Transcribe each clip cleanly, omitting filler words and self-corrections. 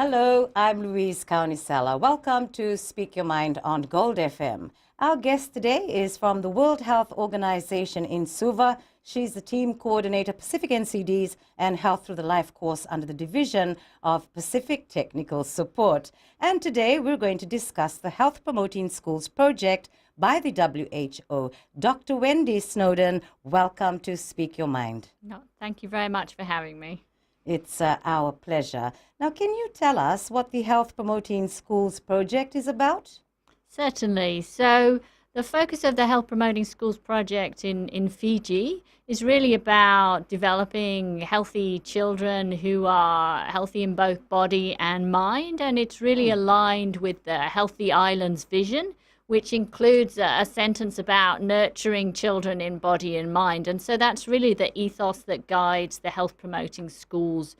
Hello, I'm Louise Kaunisella. Welcome to Speak Your Mind on Gold FM. Our guest today is from the World Health Organization in Suva. She's the team coordinator, Pacific NCDs and Health Through the Life course under the Division of Pacific Technical Support. And today we're going to discuss the Health Promoting Schools project by the WHO. Dr. Wendy Snowden, welcome to Speak Your Mind. No, thank you very much for having me. It's our pleasure. Now, can you tell us what the Health Promoting Schools project is about? Certainly. So the focus of the Health Promoting Schools project in Fiji is really about developing healthy children who are healthy in both body and mind, and it's really aligned with the Healthy Islands vision, which includes a sentence about nurturing children in body and mind. And so that's really the ethos that guides the Health Promoting Schools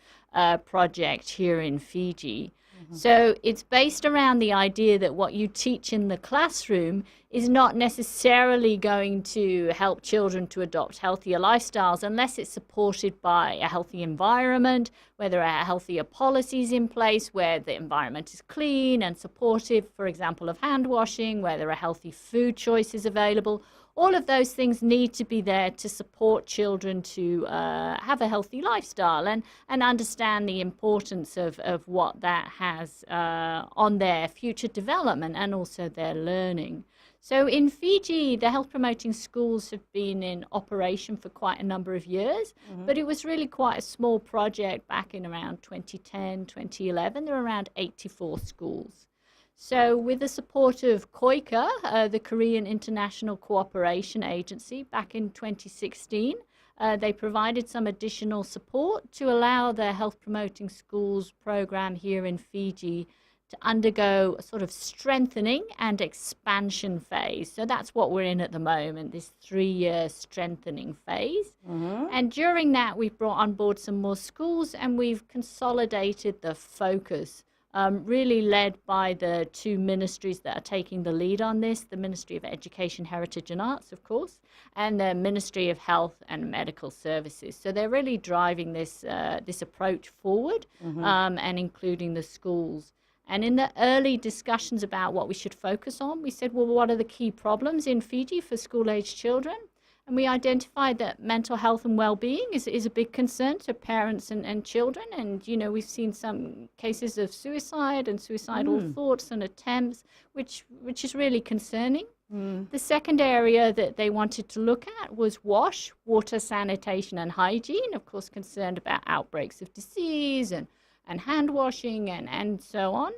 project here in Fiji. So it's based around the idea that what you teach in the classroom is not necessarily going to help children to adopt healthier lifestyles unless it's supported by a healthy environment, where there are healthier policies in place, where the environment is clean and supportive, for example, of hand washing, where there are healthy food choices available. All of those things need to be there to support children to have a healthy lifestyle and understand the importance of what that has on their future development and also their learning. So in Fiji, the health promoting schools have been in operation for quite a number of years, but it was really quite a small project back in around 2010, 2011. There were around 84 schools. So with the support of KOICA, the Korean International Cooperation Agency, back in 2016, they provided some additional support to allow the Health Promoting Schools program here in Fiji to undergo a sort of strengthening and expansion phase. So that's what we're in at the moment, this 3-year strengthening phase. And during that, we've brought on board some more schools and we've consolidated the focus. Really led by the two ministries that are taking the lead on this, the Ministry of Education, Heritage and Arts, of course, and the Ministry of Health and Medical Services. So they're really driving this approach forward and including the schools. And in the early discussions about what we should focus on, we said, well, what are the key problems in Fiji for school-aged children? And we identified that mental health and well-being is a big concern to parents and children. And, you know, we've seen some cases of suicide and suicidal thoughts and attempts, which is really concerning. The second area that they wanted to look at was water, sanitation and hygiene, of course, concerned about outbreaks of disease and hand washing and so on.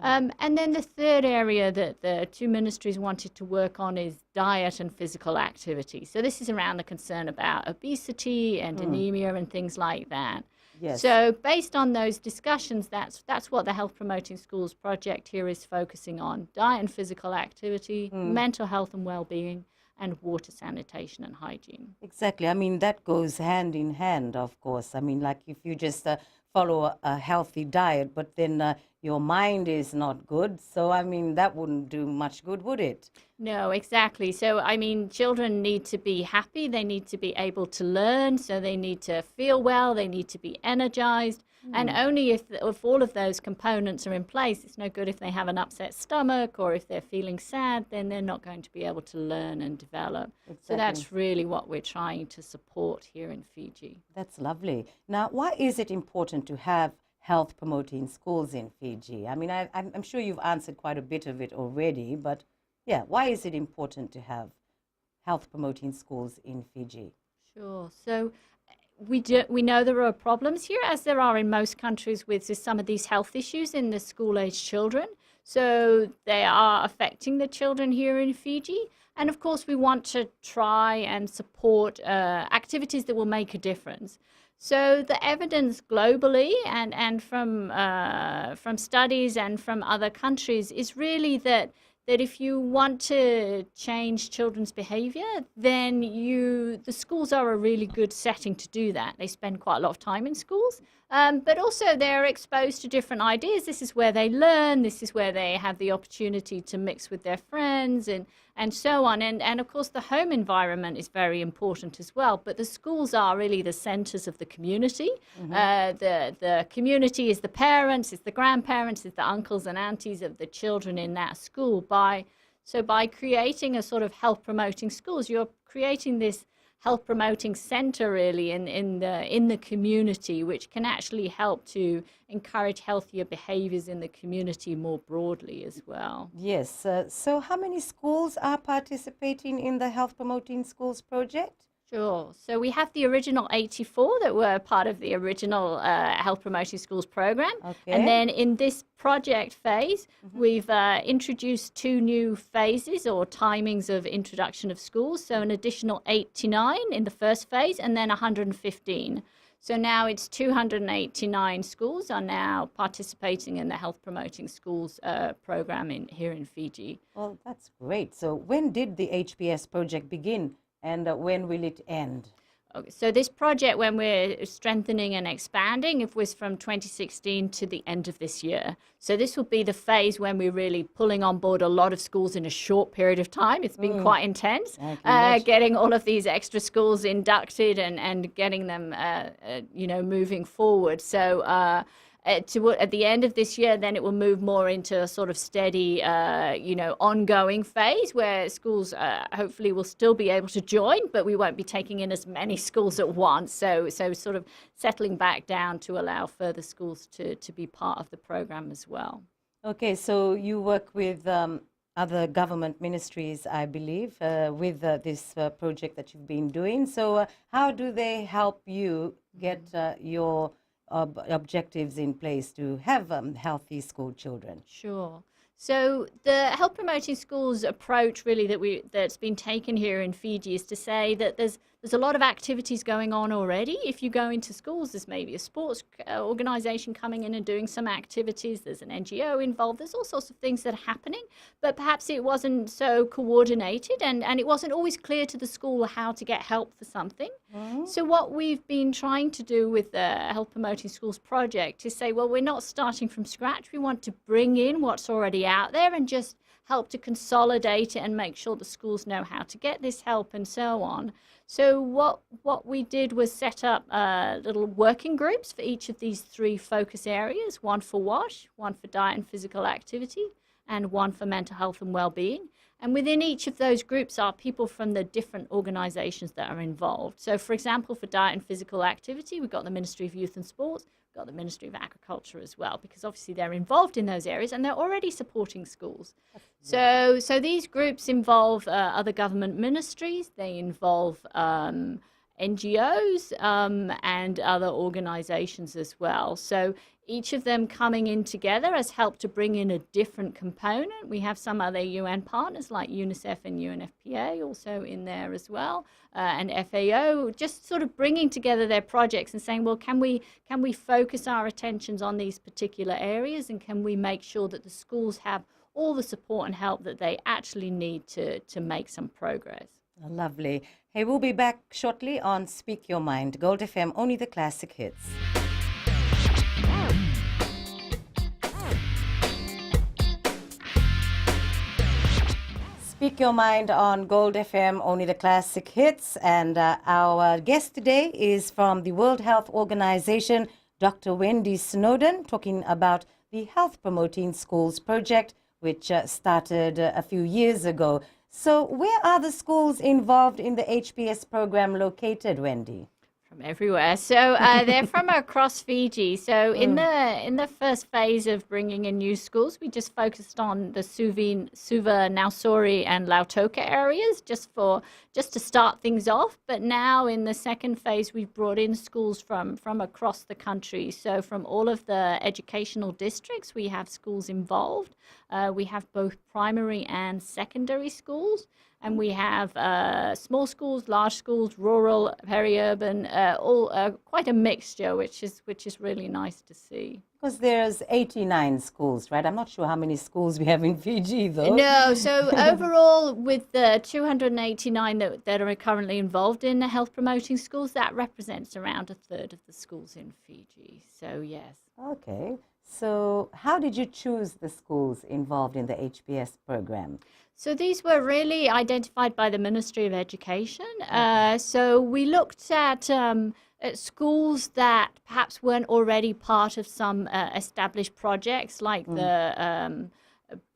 And then the third area that the two ministries wanted to work on is diet and physical activity. So this is around the concern about obesity and anemia and things like that. Yes. So based on those discussions, that's what the Health Promoting Schools project here is focusing on: diet and physical activity, mental health and well-being, and water, sanitation and hygiene. Exactly. I mean, that goes hand in hand, of course. I mean, like if you just follow a healthy diet, but then your mind is not good. So, I mean, that wouldn't do much good, would it? No, exactly. So, I mean, children need to be happy. They need to be able to learn. So they need to feel well. They need to be energized. And only if all of those components are in place, it's no good if they have an upset stomach or if they're feeling sad, then they're not going to be able to learn and develop. Exactly. So that's really what we're trying to support here in Fiji. That's lovely. Now, why is it important to have health promoting schools in Fiji? I mean, I'm sure you've answered quite a bit of it already, but yeah, why is it important to have health promoting schools in Fiji? Sure. So we know there are problems here, as there are in most countries, with some of these health issues in the school-aged children. So they are affecting the children here in Fiji. And of course, we want to try and support activities that will make a difference. So the evidence globally and from studies and from other countries is really that if you want to change children's behavior, then the schools are a really good setting to do that. They spend quite a lot of time in schools. but also they're exposed to different ideas. This is where they learn. This is where they have the opportunity to mix with their friends and so on. And of course, the home environment is very important as well. But the schools are really the centers of the community. The community is the parents, it's the grandparents, it's the uncles and aunties of the children in that school. So by creating a sort of health promoting schools, you're creating this health promoting center really in the community, which can actually help to encourage healthier behaviors in the community more broadly as well. Yes. So how many schools are participating in the Health Promoting Schools project? Sure. So we have the original 84 that were part of the original Health Promoting Schools program. Okay. And then in this project phase, we've introduced 2 new phases or timings of introduction of schools. So an additional 89 in the first phase and then 115. So now it's 289 schools are now participating in the Health Promoting Schools program here in Fiji. Well, that's great. So when did the HPS project begin? And when will it end? Okay, so this project, when we're strengthening and expanding, it was from 2016 to the end of this year. So this will be the phase when we're really pulling on board a lot of schools in a short period of time. It's been quite intense, getting all of these extra schools inducted and getting them, moving forward. So at the end of this year, then it will move more into a sort of steady, ongoing phase where schools hopefully will still be able to join, but we won't be taking in as many schools at once. So sort of settling back down to allow further schools to be part of the program as well. Okay, so you work with other government ministries, I believe, with this project that you've been doing. So how do they help you get your objectives in place to have healthy school children? Sure. So the Health Promoting Schools approach really that's been taken here in Fiji is to say that there's a lot of activities going on already. If you go into schools, there's maybe a sports organization coming in and doing some activities. There's an NGO involved. There's all sorts of things that are happening, but perhaps it wasn't so coordinated and it wasn't always clear to the school how to get help for something. So what we've been trying to do with the Health Promoting Schools project is say, well, we're not starting from scratch. We want to bring in what's already out there and just help to consolidate it and make sure the schools know how to get this help and so on. So what we did was set up little working groups for each of these 3 focus areas, one for WASH, one for diet and physical activity, and one for mental health and well-being. And within each of those groups are people from the different organizations that are involved. So for example, for diet and physical activity, we've got the Ministry of Youth and Sports, we've got the Ministry of Agriculture as well, because obviously they're involved in those areas and they're already supporting schools. So these groups involve other government ministries, they involve NGOs and other organizations as well. So each of them coming in together has helped to bring in a different component. We have some other UN partners like UNICEF and UNFPA also in there as well, and FAO, just sort of bringing together their projects and saying, well, can we focus our attentions on these particular areas, and can we make sure that the schools have all the support and help that they actually need to make some progress. Lovely. Hey, we'll be back shortly on Speak Your Mind, Gold FM, only the classic hits. Speak Your Mind on Gold FM, only the classic hits. And our guest today is from the World Health Organization, Dr. Wendy Snowden, talking about the Health Promoting Schools project, which started a few years ago. So where are the schools involved in the HPS program located, Wendy? From everywhere. So they're from across Fiji. So in the first phase of bringing in new schools, we just focused on the Suva, Nausori and Lautoka areas just to start things off. But now in the second phase, we've brought in schools from across the country. So from all of the educational districts, we have schools involved. We have both primary and secondary schools. And we have small schools, large schools, rural, peri-urban, all quite a mixture, which is really nice to see. Because there's 89 schools, right? I'm not sure how many schools we have in Fiji, though. No, so overall, with the 289 that are currently involved in the health promoting schools, that represents around a third of the schools in Fiji. So, yes. Okay. So how did you choose the schools involved in the HPS program? So these were really identified by the Ministry of Education. So we looked at schools that perhaps weren't already part of some established projects, like the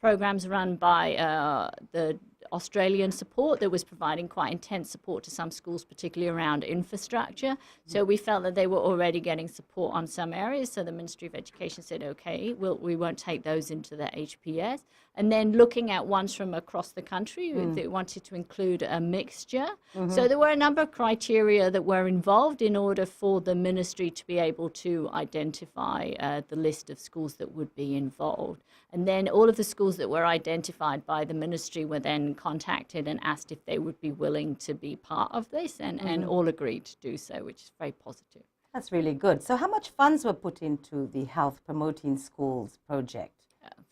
programs run by the Australian support that was providing quite intense support to some schools, particularly around infrastructure. So we felt that they were already getting support on some areas. So the Ministry of Education said, okay, we won't take those into the HPS. And then looking at ones from across the country, they wanted to include a mixture. So there were a number of criteria that were involved in order for the ministry to be able to identify the list of schools that would be involved. And then all of the schools that were identified by the ministry were then contacted and asked if they would be willing to be part of this, and all agreed to do so, which is very positive. That's really good. So how much funds were put into the Health Promoting Schools project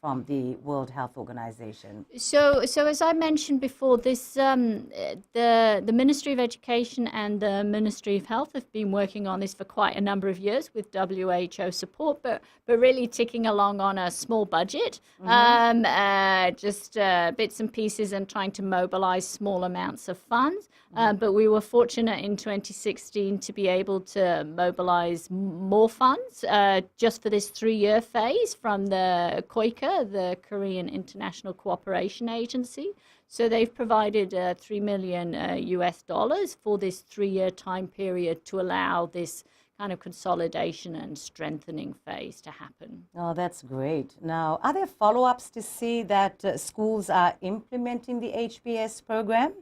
from the World Health Organization? So as I mentioned before, this the Ministry of Education and the Ministry of Health have been working on this for quite a number of years with WHO support, but really ticking along on a small budget, just bits and pieces, and trying to mobilize small amounts of funds. But we were fortunate in 2016 to be able to mobilize more funds just for this 3-year phase from the KOICA, the Korean International Cooperation Agency. So they've provided $3 million US for this 3-year time period to allow this kind of consolidation and strengthening phase to happen. Oh, that's great. Now, are there follow-ups to see that schools are implementing the HPS program?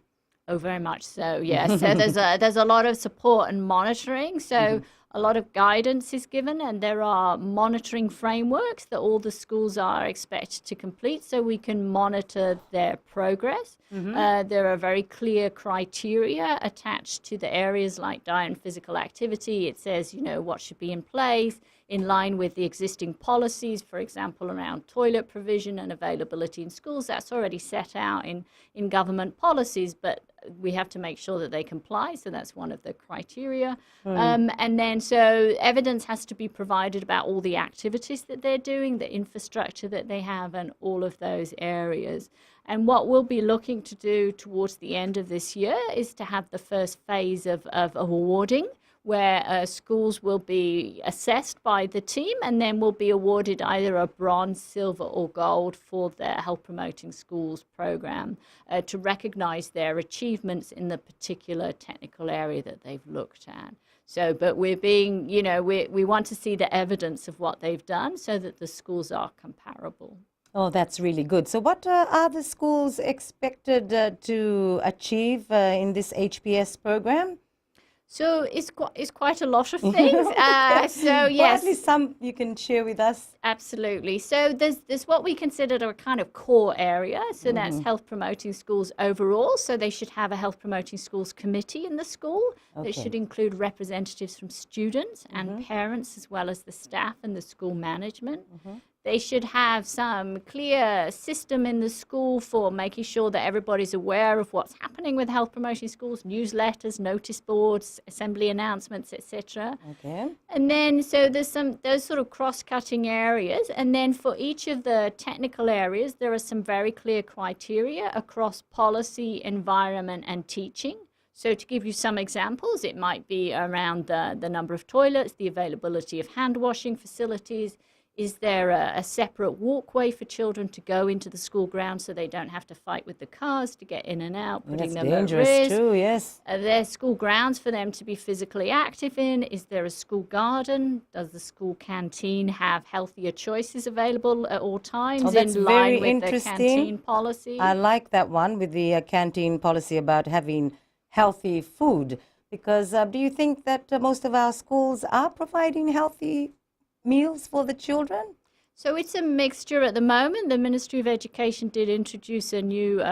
Oh, very much so, yes. So there's a lot of support and monitoring. So a lot of guidance is given, and there are monitoring frameworks that all the schools are expected to complete so we can monitor their progress. There are very clear criteria attached to the areas like diet and physical activity. It says, what should be in place in line with the existing policies, for example, around toilet provision and availability in schools. That's already set out in government policies, but we have to make sure that they comply. So that's one of the criteria. And then so evidence has to be provided about all the activities that they're doing, the infrastructure that they have, and all of those areas. And what we'll be looking to do towards the end of this year is to have the first phase of awarding, where schools will be assessed by the team and then will be awarded either a bronze, silver or gold for their Health Promoting Schools program to recognize their achievements in the particular technical area that they've looked at. So, but we're being, we want to see the evidence of what they've done so that the schools are comparable. Oh, that's really good. So what are the schools expected to achieve in this HPS program? So it's quite a lot of things. So yes, well, at least some you can share with us. Absolutely. So there's what we consider a kind of core area. So that's health promoting schools overall. So they should have a health promoting schools committee in the school. That should include representatives from students and parents, as well as the staff and the school management. They should have some clear system in the school for making sure that everybody's aware of what's happening with health promoting schools, newsletters, notice boards, assembly announcements, etc. Okay. And then so there's those sort of cross-cutting areas. And then for each of the technical areas, there are some very clear criteria across policy, environment, and teaching. So to give you some examples, it might be around the number of toilets, the availability of hand washing facilities. Is there a separate walkway for children to go into the school grounds so they don't have to fight with the cars to get in and out, putting them at risk? That's dangerous too, yes. Are there school grounds for them to be physically active in? Is there a school garden? Does the school canteen have healthier choices available at all times in line with the canteen policy? I like that one with the canteen policy about having healthy food, because do you think that most of our schools are providing healthy meals for the children? So it's a mixture at the moment. The Ministry of Education did introduce a new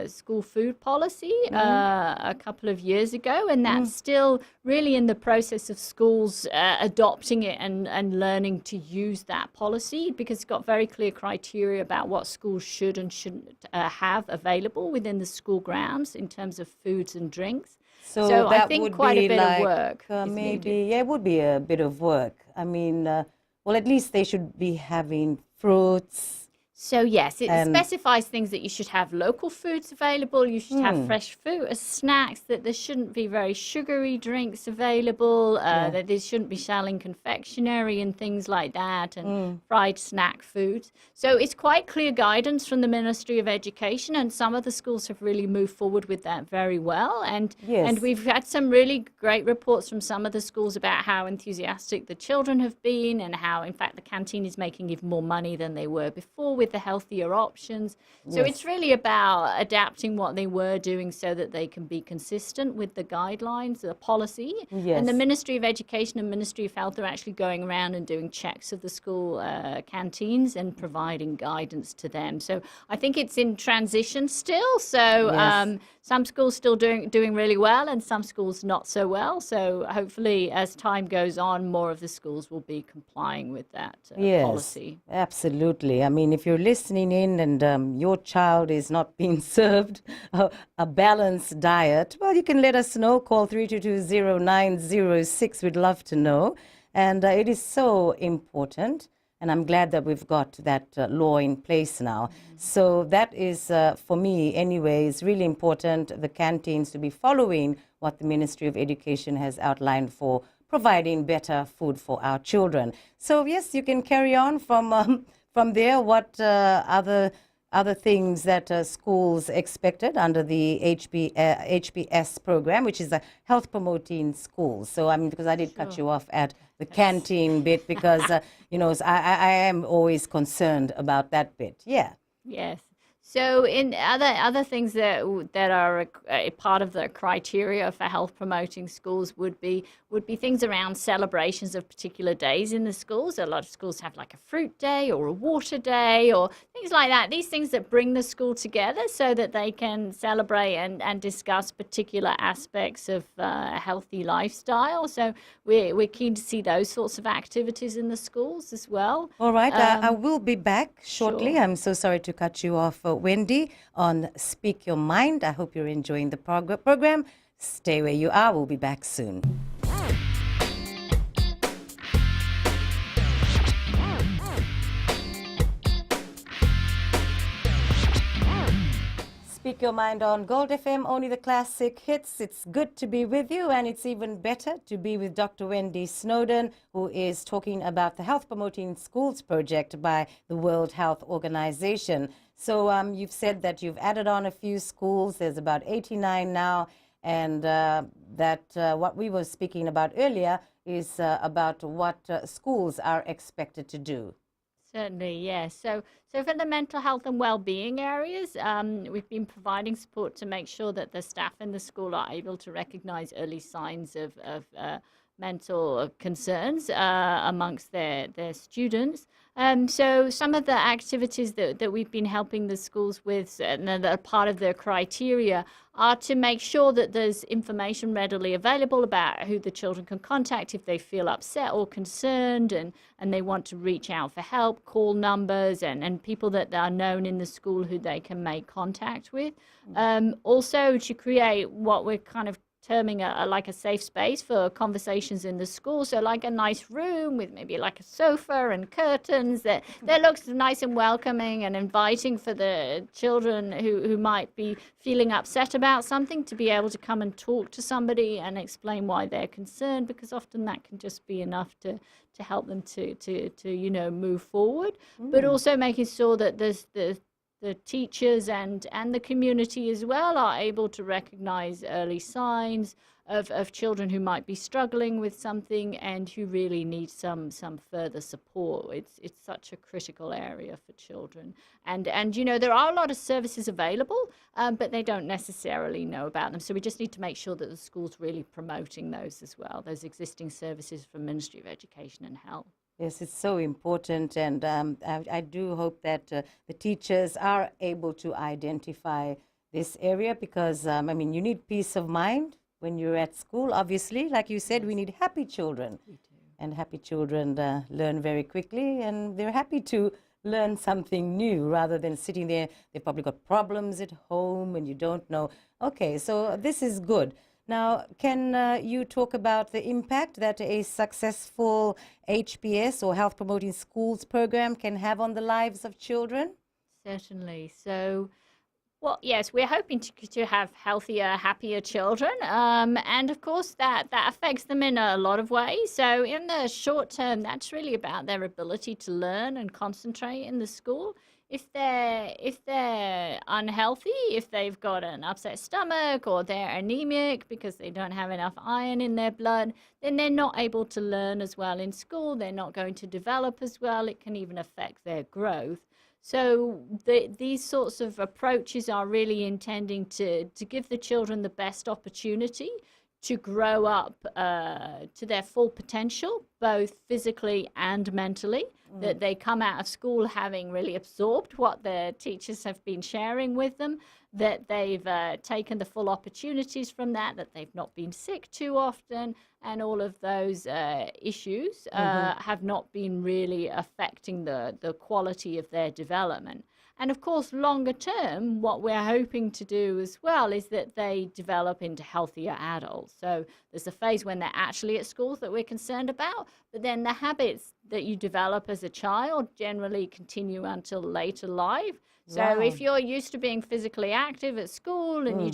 school food policy a couple of years ago, and that's still really in the process of schools adopting it and learning to use that policy, because it's got very clear criteria about what schools should and shouldn't have available within the school grounds in terms of foods and drinks. So I that think would quite be a bit like, of work is maybe, needed. yeah, it would be a bit of work. I mean, well, at least they should be having fruits So yes, it and specifies things that you should have local foods available, you should have fresh food as snacks, that there shouldn't be very sugary drinks available, that they shouldn't be selling confectionery and things like that, and fried snack foods. So it's quite clear guidance from the Ministry of Education, and some of the schools have really moved forward with that very well. And Yes. we've had some really great reports from some of the schools about how enthusiastic the children have been, and how, in fact, the canteen is making even more money than they were before with the healthier options. So Yes. it's really about adapting what they were doing so that they can be consistent with the guidelines, the policy. Yes. And the Ministry of Education and Ministry of Health are actually going around and doing checks of the school canteens and providing guidance to them. So I think it's in transition still. So Yes. some schools still doing really well, and some schools not so well. So hopefully, as time goes on, more of the schools will be complying with that Yes, policy. absolutely. I mean, if you're listening in and your child is not being served a balanced diet, well, you can let us know. Call 3220906. We'd love to know. And it is so important. And I'm glad that we've got that law in place now. So that is, for me anyway, is really important, the canteens to be following what the Ministry of Education has outlined for providing better food for our children. So yes, you can carry on from there. What other things that schools expected under the HPS program, which is a health promoting schools. So I mean, because I did cut you off at the canteen bit, because you know, I am always concerned about that bit. Yeah. Yes. So in other things that are a part of the criteria for health promoting schools would be things around celebrations of particular days in the schools. A lot of schools have like a fruit day or a water day or things like that. These things that bring the school together so that they can celebrate and discuss particular aspects of a healthy lifestyle. So we're keen to see those sorts of activities in the schools as well. All right. I will be back shortly. Sure. I'm so sorry to cut you off, Wendy, on Speak Your Mind. I hope you're enjoying the program. Stay where you are. We'll be back soon. Speak Your Mind on Gold FM, only the classic hits. It's good to be with you, and it's even better to be with Dr. Wendy Snowden, who is talking about the Health Promoting Schools project by the World Health Organization. So you've said that you've added on a few schools. There's about 89 now, and what we were speaking about earlier is about what schools are expected to do. Certainly, yes. So for the mental health and well-being areas, we've been providing support to make sure that the staff in the school are able to recognize early signs of mental concerns amongst their students. So some of the activities that we've been helping the schools with, and that are part of their criteria, are to make sure that there's information readily available about who the children can contact if they feel upset or concerned and they want to reach out for help, call numbers and people that are known in the school who they can make contact with. Also to create what we're kind of terming like a safe space for conversations in the school. So like a nice room with maybe like a sofa and curtains that looks nice and welcoming and inviting for the children who might be feeling upset about something to be able to come and talk to somebody and explain why they're concerned, because often that can just be enough to help them to you know, move forward. But also making sure that there's the teachers and the community as well are able to recognize early signs of children who might be struggling with something and who really need some further support. It's such a critical area for children. And you know, there are a lot of services available, but they don't necessarily know about them. So we just need to make sure that the school's really promoting those as well, those existing services from Ministry of Education and Health. Yes, it's so important, and I do hope that the teachers are able to identify this area because, I mean, you need peace of mind when you're at school. Obviously, like you said, we need happy children, We do. and happy children learn very quickly, and they're happy to learn something new rather than sitting there. They've probably got problems at home, and you don't know. Okay, so this is good. Now, can you talk about the impact that a successful HPS or Health Promoting Schools program can have on the lives of children? Certainly. So, well, yes, we're hoping to have healthier, happier children. And of course, that affects them in a lot of ways. So, in the short term, that's really about their ability to learn and concentrate in the school. If they're unhealthy, if they've got an upset stomach or they're anemic because they don't have enough iron in their blood, then they're not able to learn as well in school. They're not going to develop as well. It can even affect their growth. So these sorts of approaches are really intending to give the children the best opportunity to grow up to their full potential, both physically and mentally, that they come out of school having really absorbed what their teachers have been sharing with them, that they've taken the full opportunities from that they've not been sick too often, and all of those issues have not been really affecting the quality of their development. And of course, longer term, what we're hoping to do as well is that they develop into healthier adults. So there's a phase when they're actually at schools that we're concerned about, but then the habits that you develop as a child generally continue until later life. So Wow. if you're used to being physically active at school and you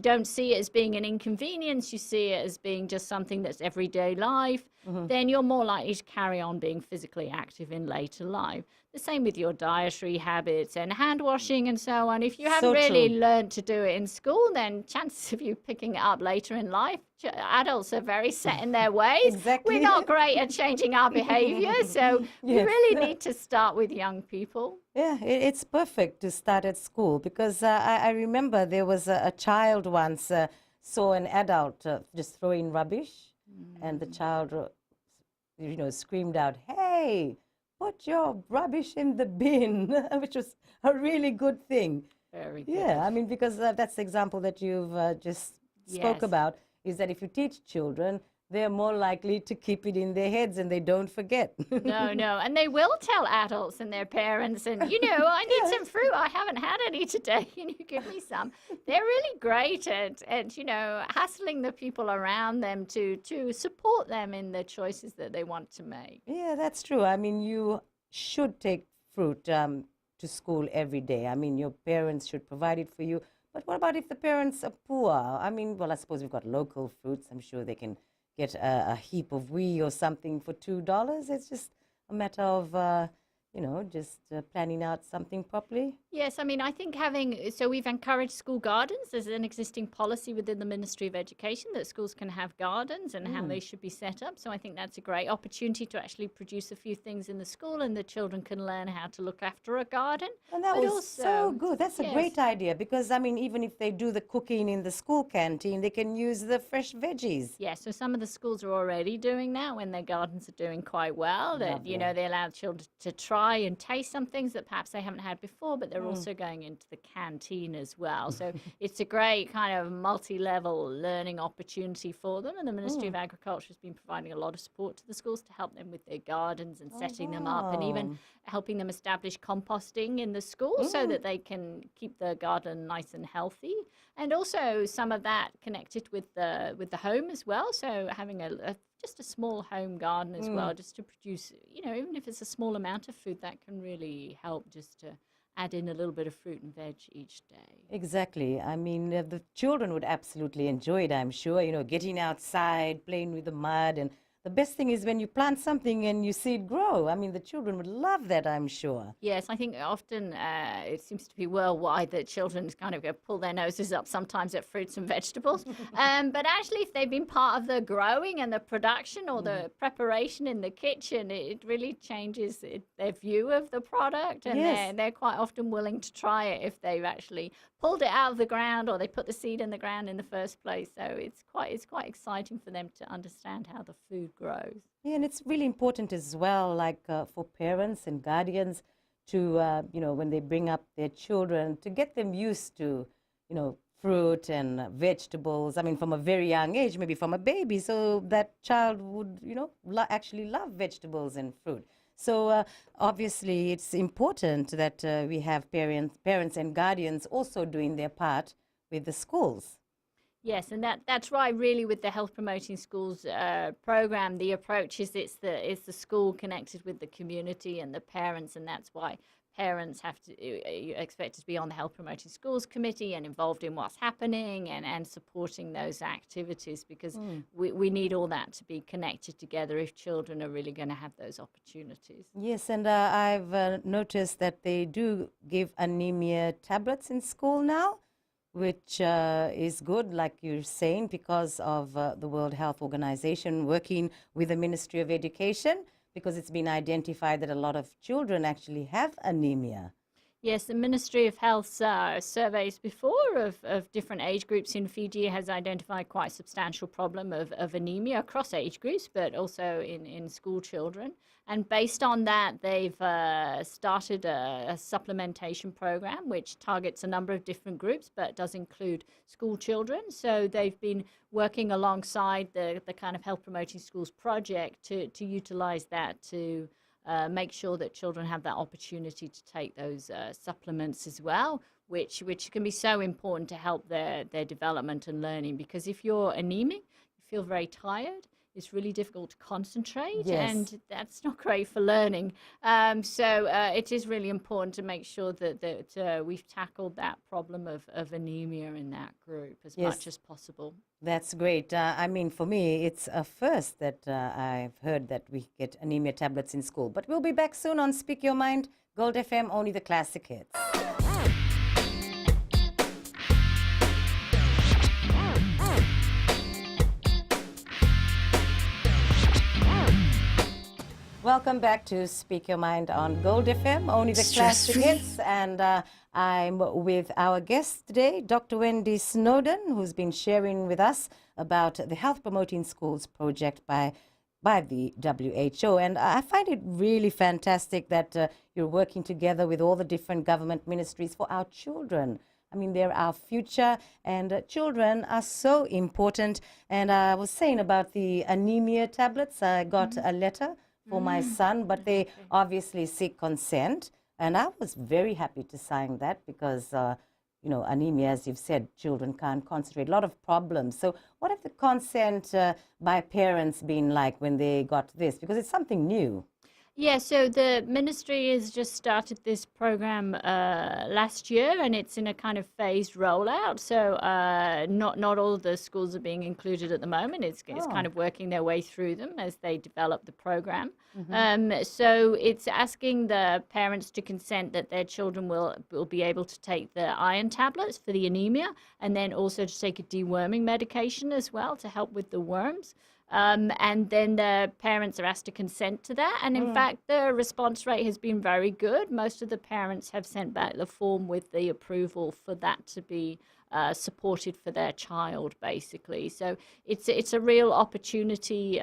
don't see it as being an inconvenience, you see it as being just something that's everyday life, then you're more likely to carry on being physically active in later life. The same with your dietary habits and hand washing and so on. If you haven't So really true. learned to do it in school, then chances of you picking it up later in life, adults are very set in their ways. Exactly. We're not great at changing our behavior, so we Yes. really need to start with young people. Yeah, it's perfect to start at school because I remember there was a child once saw an adult just throwing rubbish, and the child, screamed out, "Hey, put your rubbish in the bin," which was a really good thing. Very good. Yeah, I mean, because that's the example that you've just spoke Yes. about, is that if you teach children, they're more likely to keep it in their heads and they don't forget. No. And they will tell adults and their parents, and, I need some fruit. I haven't had any today. Can you give me some? They're really great at hassling the people around them to support them in the choices that they want to make. Yeah, that's true. I mean, you should take fruit to school every day. I mean, your parents should provide it for you. But what about if the parents are poor? I mean, well, I suppose we've got local fruits. I'm sure they can get a heap of wheat or something for $2. It's just a matter of, just planning out something properly. Yes, I mean, I think we've encouraged school gardens. There's an existing policy within the Ministry of Education that schools can have gardens and how they should be set up. So I think that's a great opportunity to actually produce a few things in the school, and the children can learn how to look after a garden. And that But was so good. That's a yes. great idea because, I mean, even if they do the cooking in the school canteen, they can use the fresh veggies. Yeah, so some of the schools are already doing that when their gardens are doing quite well. That Lovely. they allow children to try and taste some things that perhaps they haven't had before, but they're also going into the canteen as well. So it's a great kind of multi-level learning opportunity for them. And the Ministry of Agriculture has been providing a lot of support to the schools to help them with their gardens and setting them up, and even helping them establish composting in the school so that they can keep the garden nice and healthy. And also some of that connected with the home as well. So having just a small home garden as well, just to produce, even if it's a small amount of food, that can really help just to add in a little bit of fruit and veg each day. Exactly. I mean, the children would absolutely enjoy it, I'm sure, getting outside, playing with the mud. And the best thing is when you plant something and you see it grow. I mean, the children would love that, I'm sure. Yes, I think often it seems to be worldwide that children kind of pull their noses up sometimes at fruits and vegetables. But actually, if they've been part of the growing and the production or the preparation in the kitchen, it really changes their view of the product. And Yes. they're quite often willing to try it if they've actually pulled it out of the ground or they put the seed in the ground in the first place. So it's quite exciting for them to understand how the food food grows. Yeah, and it's really important as well, like for parents and guardians to, when they bring up their children, to get them used to, fruit and vegetables. I mean, from a very young age, maybe from a baby, so that child would, actually love vegetables and fruit. So obviously, it's important that we have parents and guardians also doing their part with the schools. Yes, and that's right. Really, with the Health Promoting Schools program, the approach is it's the school connected with the community and the parents, and that's why parents have to expected to be on the Health Promoting Schools committee and involved in what's happening and supporting those activities, because we need all that to be connected together if children are really going to have those opportunities. Yes, and I've noticed that they do give anemia tablets in school now, which is good, like you're saying, because of the World Health Organization working with the Ministry of Education, because it's been identified that a lot of children actually have anemia. Yes, the Ministry of Health's surveys before of different age groups in Fiji has identified quite a substantial problem of anemia across age groups, but also in school children. And based on that, they've started a supplementation program which targets a number of different groups, but does include school children. So they've been working alongside the kind of Health Promoting Schools project to utilize that to make sure that children have that opportunity to take those supplements as well, which can be so important to help their development and learning. Because if you're anemic, you feel very tired, it's really difficult to concentrate, Yes. and that's not great for learning. So it is really important to make sure that we've tackled that problem of anemia in that group as Yes. much as possible. That's great. I mean, for me, it's a first that I've heard that we get anemia tablets in school. But we'll be back soon on Speak Your Mind, Gold FM, only the classic hits. Welcome back to Speak Your Mind on Gold FM, only the classic hits. And I'm with our guest today, Dr. Wendy Snowden, who's been sharing with us about the Health Promoting Schools project by the WHO. And I find it really fantastic that you're working together with all the different government ministries for our children. I mean, they're our future, and children are so important. And I was saying about the anemia tablets. I got a letter for my son, but they obviously seek consent. And I was very happy to sign that because, anemia, as you've said, children can't concentrate, a lot of problems. So what have the consent by parents been like when they got this? Because it's something new. Yeah, so the ministry has just started this program last year, and it's in a kind of phased rollout. So not all of the schools are being included at the moment. It's kind of working their way through them as they develop the program. So it's asking the parents to consent that their children will be able to take the iron tablets for the anemia, and then also to take a deworming medication as well to help with the worms. And then the parents are asked to consent to that. And in fact, the response rate has been very good. Most of the parents have sent back the form with the approval for that to be supported for their child, basically. So it's a real opportunity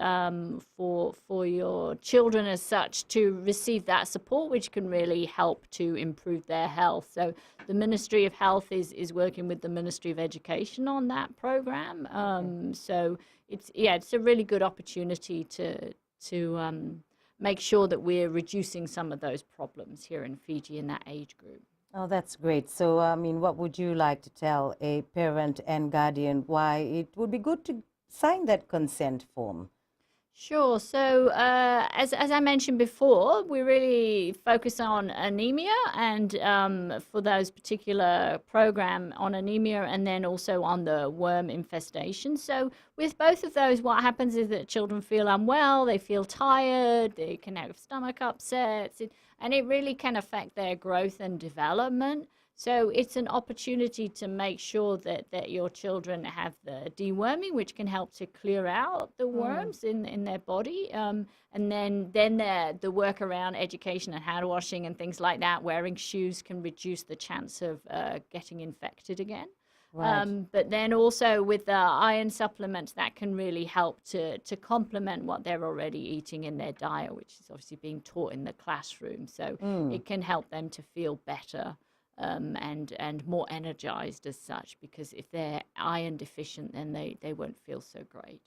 for your children as such to receive that support, which can really help to improve their health. So the Ministry of Health is working with the Ministry of Education on that program. So it's a really good opportunity to make sure that we're reducing some of those problems here in Fiji in that age group. Oh, that's great. So, I mean, what would you like to tell a parent and guardian why it would be good to sign that consent form? Sure. So as I mentioned before, we really focus on anemia and for those particular program on anemia and then also on the worm infestation. So with both of those, what happens is that children feel unwell, they feel tired, they can have stomach upsets, and it really can affect their growth and development. So it's an opportunity to make sure that your children have the deworming, which can help to clear out the worms in their body. And then the work around education and hand washing and things like that, wearing shoes can reduce the chance of getting infected again. Right. But then also with the iron supplements, that can really help to complement what they're already eating in their diet, which is obviously being taught in the classroom. So Mm. it can help them to feel better and more energized as such, because if they're iron deficient, then they won't feel so great.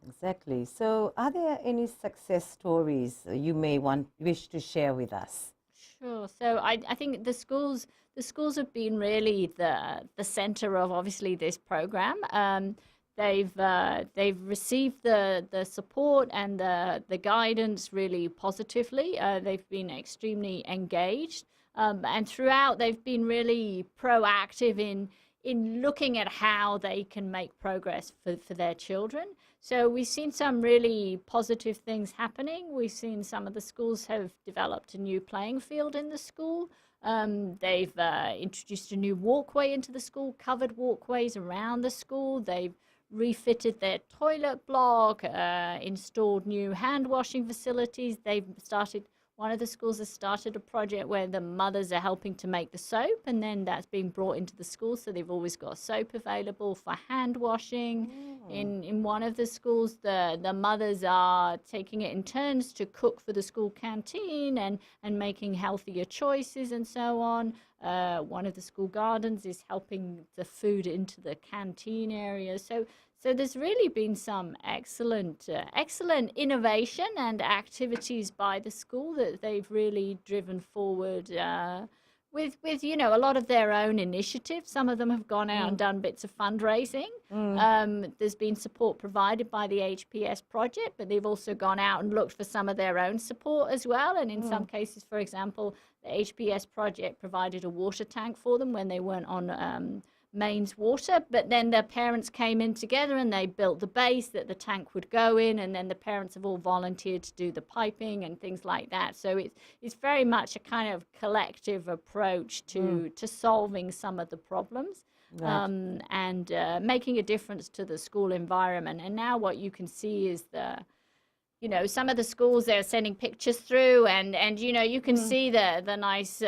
Exactly. So, are there any success stories you may wish to share with us? Sure. So I think the schools have been really the center of obviously this program. They've received the support and the guidance really positively. They've been extremely engaged, and throughout they've been really proactive in looking at how they can make progress for their children. So we've seen some really positive things happening. We've seen some of the schools have developed a new playing field in the school. They've introduced a new walkway into the school, covered walkways around the school. They've refitted their toilet block, installed new hand washing facilities. One of the schools has started a project where the mothers are helping to make the soap, and then that's being brought into the school, so they've always got soap available for hand washing. In one of the schools, the mothers are taking it in turns to cook for the school canteen and making healthier choices and so on. One of the school gardens is helping the food into the canteen area. So there's really been some excellent innovation and activities by the school that they've really driven forward with a lot of their own initiatives. Some of them have gone out and done bits of fundraising. There's been support provided by the HPS project, but they've also gone out and looked for some of their own support as well. And in some cases, for example, the HPS project provided a water tank for them when they weren't on mains water, but then the parents came in together and they built the base that the tank would go in, and then the parents have all volunteered to do the piping and things like that. So it's very much a kind of collective approach to solving some of the problems. Right. And making a difference to the school environment. And now what you can see is some of the schools, they're sending pictures through, and you can see the nice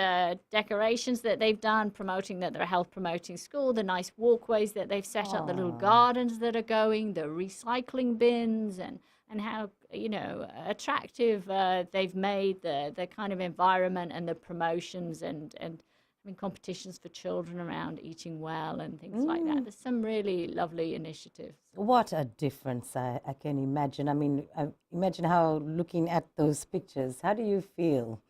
decorations that they've done, promoting that they're a health promoting school, the nice walkways that they've set up, the little gardens that are going, the recycling bins, and how attractive they've made the kind of environment and the promotions and having competitions for children around eating well and things like that. There's some really lovely initiatives. What a difference I can imagine. I mean, imagine how looking at those pictures, how do you feel?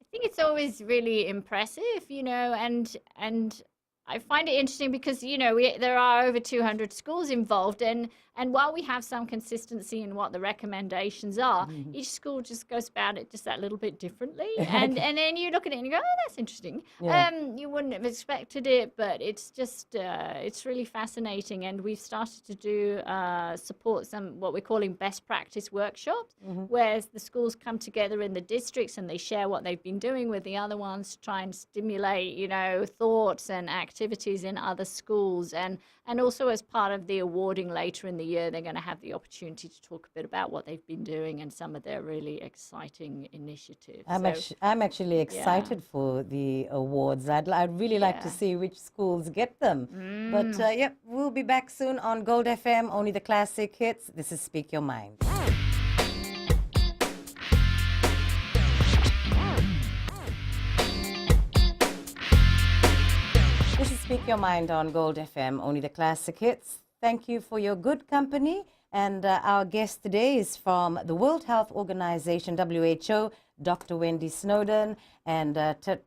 I think it's always really impressive, and I find it interesting because there are over 200 schools involved, and while we have some consistency in what the recommendations are, each school just goes about it just that little bit differently, and then you look at it and you go, oh, that's interesting. Yeah. You wouldn't have expected it, but it's just it's really fascinating, and we've started to do support some what we're calling best practice workshops, where the schools come together in the districts and they share what they've been doing with the other ones to try and stimulate thoughts and activities in other schools, and also as part of the awarding later in the year, they're going to have the opportunity to talk a bit about what they've been doing and some of their really exciting initiatives. I'm actually excited for the awards. I'd really like to see which schools get them. But yep, we'll be back soon on Gold FM, only the classic hits. This is Speak Your Mind. This is Speak Your Mind on Gold FM, only the classic hits. Thank you for your good company. And our guest today is from the World Health Organization, WHO, Dr. Wendy Snowden, and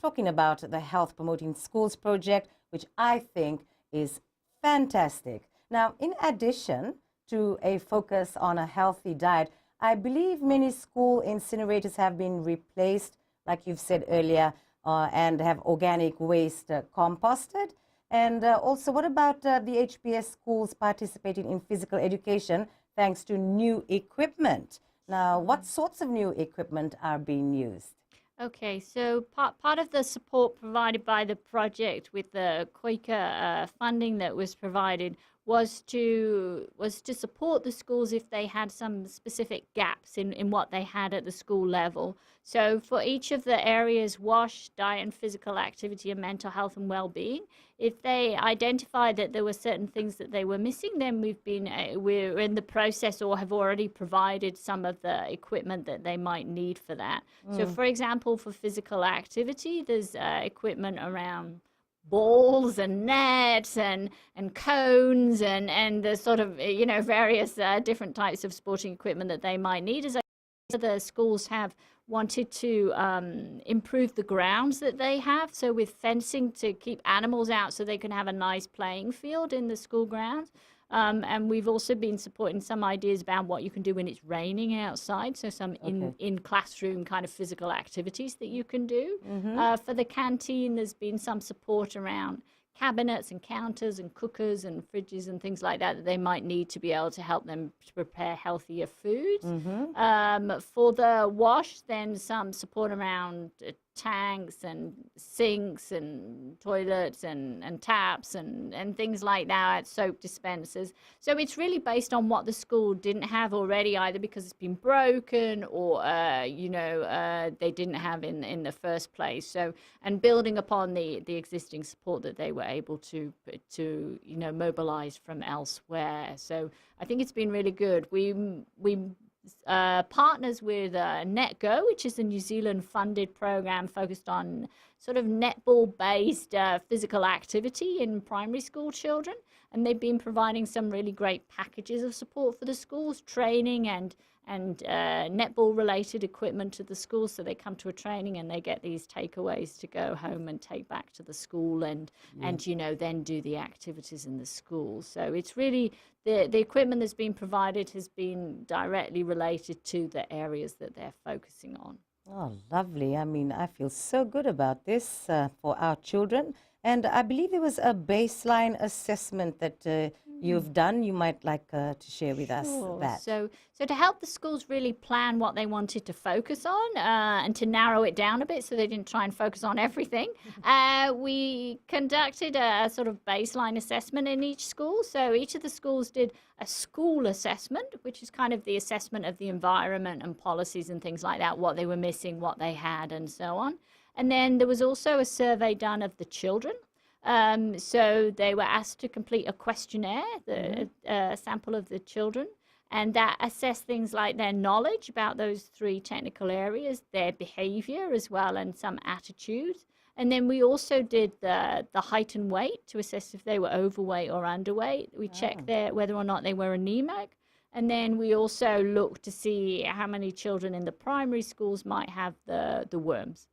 talking about the Health Promoting Schools project, which I think is fantastic. Now, in addition to a focus on a healthy diet, I believe many school incinerators have been replaced, like you've said earlier, and have organic waste composted. And also, what about the HPS schools participating in physical education thanks to new equipment? Now, what sorts of new equipment are being used? Okay, so part of the support provided by the project with the Quaker funding that was provided was to support the schools if they had some specific gaps in what they had at the school level. So for each of the areas, WASH, diet and physical activity, and mental health and well-being, if they identified that there were certain things that they were missing, then we're in the process or have already provided some of the equipment that they might need for that. So for example, for physical activity, there's equipment around balls and nets and cones and the sort of, various different types of sporting equipment that they might need. As the schools have wanted to improve the grounds that they have, so with fencing to keep animals out so they can have a nice playing field in the school grounds. And we've also been supporting some ideas about what you can do when it's raining outside, so some in classroom kind of physical activities that you can do. For the canteen, there's been some support around cabinets and counters and cookers and fridges and things like that they might need to be able to help them to prepare healthier foods. For the WASH, then some support around tanks and sinks and toilets and taps and things like that, soap dispensers. So it's really based on what the school didn't have already, either because it's been broken or they didn't have in the first place. So, and building upon the existing support that they were able to mobilize from elsewhere. So I think it's been really good. We partners with NetGo, which is a New Zealand funded program focused on sort of netball based physical activity in primary school children, and they've been providing some really great packages of support for the schools, training and netball related equipment to the schools, so they come to a training and they get these takeaways to go home and take back to the school and then do the activities in the school. So it's really the equipment that's been provided has been directly related to the areas that they're focusing on. Oh, lovely. I mean, I feel so good about this for our children. And I believe there was a baseline assessment that you've done. You might like to share with us that. So to help the schools really plan what they wanted to focus on and to narrow it down a bit so they didn't try and focus on everything, we conducted a sort of baseline assessment in each school. So each of the schools did a school assessment, which is kind of the assessment of the environment and policies and things like that, what they were missing, what they had, and so on. And then there was also a survey done of the children. So they were asked to complete a questionnaire, a sample of the children, and that assessed things like their knowledge about those three technical areas, their behavior as well, and some attitudes. And then we also did the height and weight to assess if they were overweight or underweight. We checked whether or not they were anemic. And then we also looked to see how many children in the primary schools might have the worms.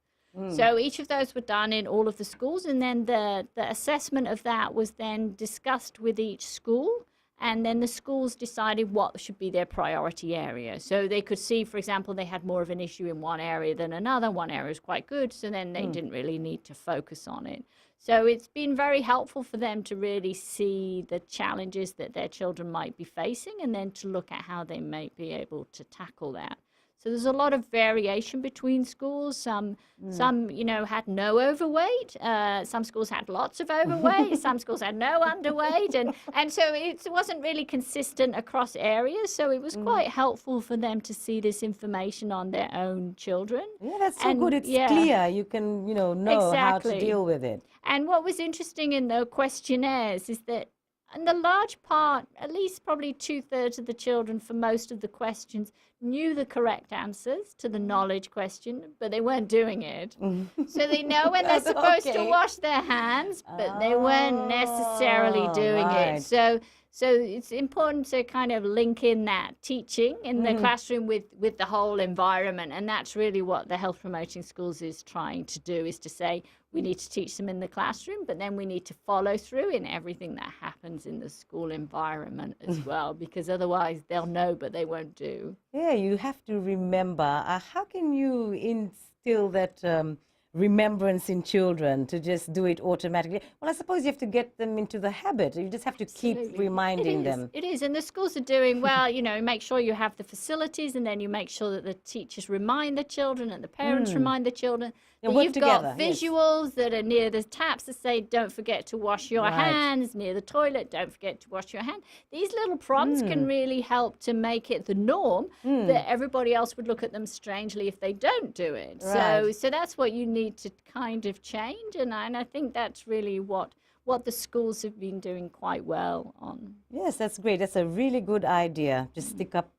So each of those were done in all of the schools, and then the assessment of that was then discussed with each school, and then the schools decided what should be their priority area. So they could see, for example, they had more of an issue in one area than another. One area is quite good, so then they didn't really need to focus on it. So it's been very helpful for them to really see the challenges that their children might be facing, and then to look at how they might be able to tackle that. So there's a lot of variation between schools. Some had no overweight. Some schools had lots of overweight. Some schools had no underweight. And so it wasn't really consistent across areas. So it was quite helpful for them to see this information on their own children. Yeah, that's so good. It's clear. You can, know how to deal with it. And what was interesting in the questionnaires is that in the large part, at least probably 2/3 of the children for most of the questions knew the correct answers to the knowledge question, but they weren't doing it. So they know when they're supposed to wash their hands, but they weren't necessarily doing it. So it's important to kind of link in that teaching in the classroom with the whole environment. And that's really what the Health Promoting Schools is trying to do, is to say we need to teach them in the classroom, but then we need to follow through in everything that happens in the school environment as well, because otherwise they'll know, but they won't do. Yeah, you have to remember, how can you instill that remembrance in children to just do it automatically. Well, I suppose you have to get them into the habit. You just have to keep reminding them. It is, and the schools are doing well. You know, make sure you have the facilities, and then you make sure that the teachers remind the children and the parents remind the children. That you've got visuals that are near the taps that say, "Don't forget to wash your hands." Near the toilet, "Don't forget to wash your hand." These little prompts can really help to make it the norm that everybody else would look at them strangely if they don't do it. So that's what you need to kind of change, and I think that's really what the schools have been doing quite well on. Yes, that's great. That's a really good idea. Just stick up,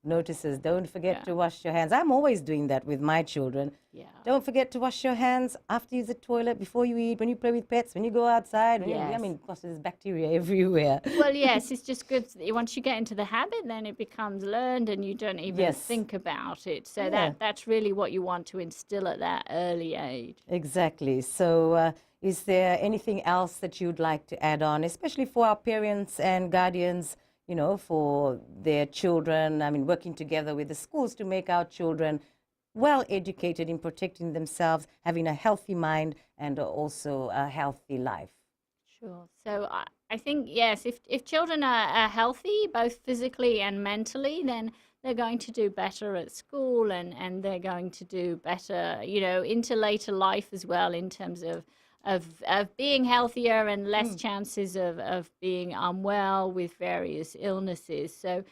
notices. Don't forget to wash your hands. I'm always doing that with my children. Yeah. Don't forget to wash your hands after you use the toilet, before you eat, when you play with pets, when you go outside. Of course, there's bacteria everywhere. Well, yes, it's just good. Once you get into the habit, then it becomes learned and you don't even think about it. So that's really what you want to instill at that early age. Exactly. So is there anything else that you'd like to add on, especially for our parents and guardians, for their children? I mean, working together with the schools to make our children well educated in protecting themselves, having a healthy mind and also a healthy life. Sure. So I think, yes, if children are healthy, both physically and mentally, then they're going to do better at school and they're going to do better, into later life as well, in terms of being healthier and less chances of being unwell with various illnesses. So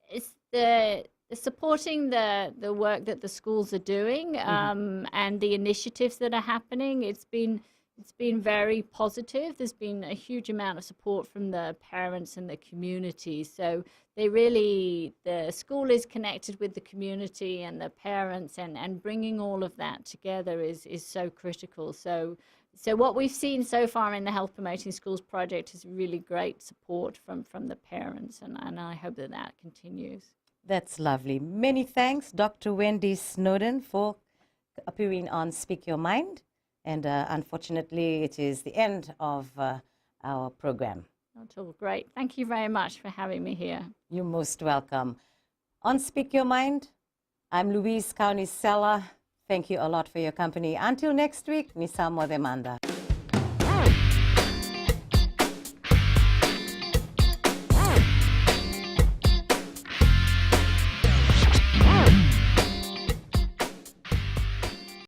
it's the supporting the work that the schools are doing and the initiatives that are happening. It's been very positive. There's been a huge amount of support from the parents and the community. So the school is connected with the community and the parents, and bringing all of that together is so critical. So what we've seen so far in the Health Promoting Schools project is really great support from the parents, and I hope that continues. That's lovely. Many thanks, Dr. Wendy Snowden, for appearing on Speak Your Mind. And unfortunately, it is the end of our program. That's all great. Thank you very much for having me here. You're most welcome. On Speak Your Mind, I'm Louise Kaunisela. Thank you a lot for your company. Until next week, Nisamo Demanda.